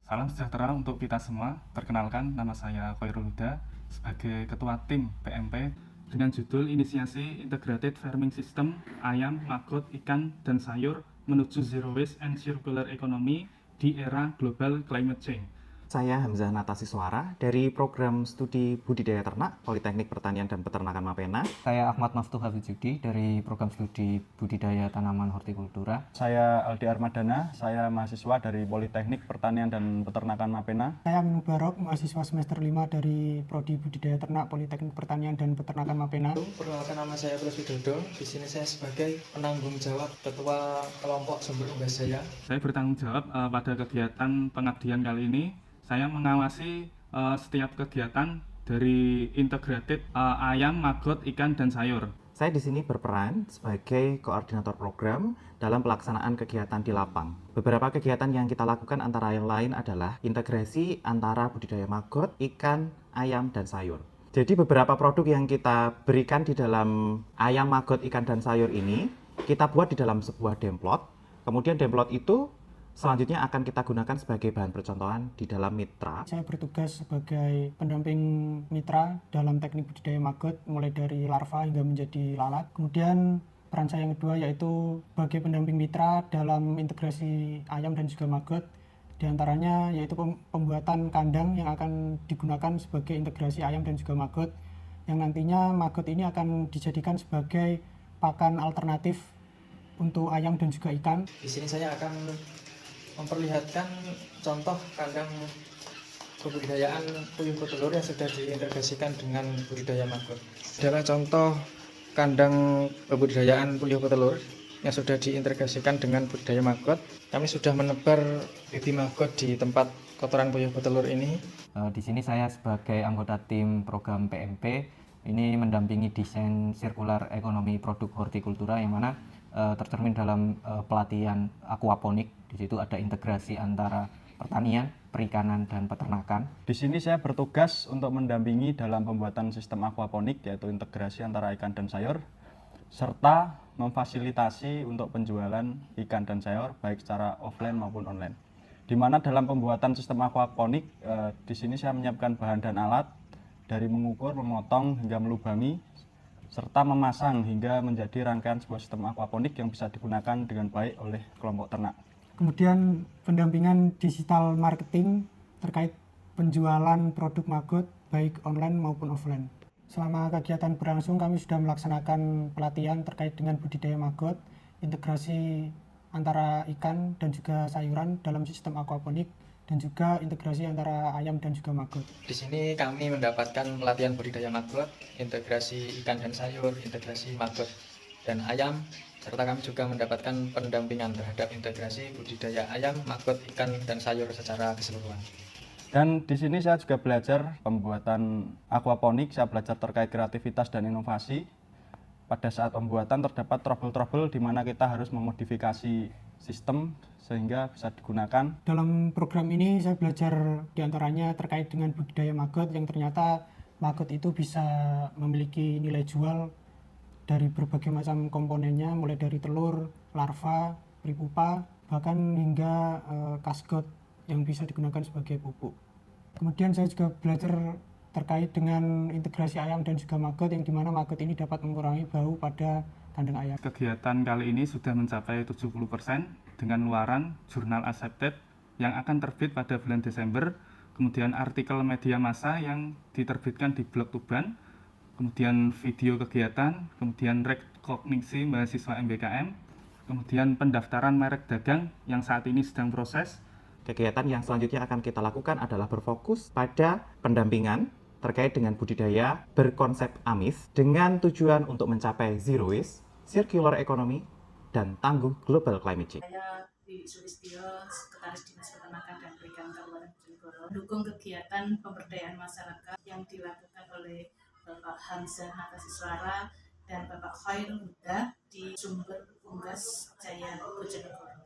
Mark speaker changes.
Speaker 1: Salam sejahtera untuk kita semua. Perkenalkan, nama saya Khairul Huda sebagai Ketua Tim PMP dengan judul Inisiasi Integrated Farming System Ayam, Maggot, Ikan, dan Sayur menuju Zero Waste and Circular Economy di era Global Climate Change.
Speaker 2: Saya Hamzah Natasiswara dari Program Studi Budidaya Ternak Politeknik Pertanian dan Peternakan Mapena.
Speaker 3: Saya Ahmad Maftuh Hafizudi dari Program Studi Budidaya Tanaman Hortikultura.
Speaker 4: Saya Aldi Armadana, saya mahasiswa dari Politeknik Pertanian dan Peternakan Mapena.
Speaker 5: Saya Minu Barok, mahasiswa semester 5 dari Prodi Budidaya Ternak Politeknik Pertanian dan Peternakan Mapena.
Speaker 6: Perkenalkan, nama saya Plus Widodo. Di sini saya sebagai penanggung jawab Ketua Kelompok Sumber Unggas Jaya.
Speaker 1: Saya bertanggung jawab pada kegiatan pengabdian kali ini. Saya mengawasi setiap kegiatan dari integrated ayam, maggot, ikan, dan sayur.
Speaker 2: Saya di sini berperan sebagai koordinator program dalam pelaksanaan kegiatan di lapang. Beberapa kegiatan yang kita lakukan antara yang lain adalah integrasi antara budidaya maggot, ikan, ayam, dan sayur. Jadi beberapa produk yang kita berikan di dalam ayam, maggot, ikan, dan sayur ini kita buat di dalam sebuah demplot. Kemudian demplot itu selanjutnya akan kita gunakan sebagai bahan percontohan di dalam mitra.
Speaker 5: Saya bertugas sebagai pendamping mitra dalam teknik budidaya maggot mulai dari larva hingga menjadi lalat. Kemudian peran saya yang kedua yaitu sebagai pendamping mitra dalam integrasi ayam dan juga maggot. Di antaranya yaitu pembuatan kandang yang akan digunakan sebagai integrasi ayam dan juga maggot. Yang nantinya maggot ini akan dijadikan sebagai pakan alternatif untuk ayam dan juga ikan.
Speaker 6: Di sini saya akan memperlihatkan contoh kandang kebudidayaan puyuh petelur yang sudah diintegrasikan dengan budidaya maggot. Adalah contoh kandang kebudidayaan puyuh petelur yang sudah diintegrasikan dengan budidaya maggot. Kami sudah menebar bibit maggot di tempat kotoran puyuh petelur ini.
Speaker 3: Di sini saya sebagai anggota tim program PMP ini mendampingi desain sirkular ekonomi produk hortikultura yang mana tercermin dalam pelatihan aquaponik. Di situ ada integrasi antara pertanian, perikanan, dan peternakan.
Speaker 4: Di sini saya bertugas untuk mendampingi dalam pembuatan sistem aquaponik, yaitu integrasi antara ikan dan sayur, serta memfasilitasi untuk penjualan ikan dan sayur baik secara offline maupun online. Di mana dalam pembuatan sistem aquaponik, di sini saya menyiapkan bahan dan alat dari mengukur, memotong, hingga melubangi, serta memasang hingga menjadi rangkaian sebuah sistem aquaponik yang bisa digunakan dengan baik oleh kelompok ternak.
Speaker 5: Kemudian pendampingan digital marketing terkait penjualan produk maggot baik online maupun offline. Selama kegiatan berlangsung kami sudah melaksanakan pelatihan terkait dengan budidaya maggot, integrasi antara ikan dan juga sayuran dalam sistem aquaponik, dan juga integrasi antara ayam dan juga maggot.
Speaker 6: Di sini kami mendapatkan pelatihan budidaya maggot, integrasi ikan dan sayur, integrasi maggot dan ayam, serta kami juga mendapatkan pendampingan terhadap integrasi budidaya ayam, maggot, ikan, dan sayur secara keseluruhan.
Speaker 4: Dan di sini saya juga belajar pembuatan aquaponik, saya belajar terkait kreativitas dan inovasi. Pada saat pembuatan terdapat trouble-trouble di mana kita harus memodifikasi sistem sehingga bisa digunakan.
Speaker 5: Dalam program ini saya belajar diantaranya terkait dengan budidaya maggot yang ternyata maggot itu bisa memiliki nilai jual dari berbagai macam komponennya, mulai dari telur, larva, peripupa, bahkan hingga kasgot yang bisa digunakan sebagai pupuk. Kemudian saya juga belajar terkait dengan integrasi ayam dan juga maggot yang dimana maggot ini dapat mengurangi bau pada kandang ayam.
Speaker 1: Kegiatan kali ini sudah mencapai 70% dengan luaran jurnal accepted yang akan terbit pada bulan Desember, kemudian artikel media massa yang diterbitkan di blog Tuban, kemudian video kegiatan, kemudian rekognisi mahasiswa MBKM, kemudian pendaftaran merek dagang yang saat ini sedang proses.
Speaker 2: Kegiatan yang selanjutnya akan kita lakukan adalah berfokus pada pendampingan terkait dengan budidaya berkonsep AMIS dengan tujuan untuk mencapai zero waste, circular economy, dan tangguh global climate change.
Speaker 7: Saya Wiwi Sulistyo, Sekretaris Dinas Peternakan dan Perikanan Kabupaten Bojonegoro, mendukung kegiatan pemberdayaan masyarakat yang dilakukan oleh Bapak Hamzah Natasiswara dan Bapak Khairul Huda di Sumber Unggas Jaya Bojonegoro.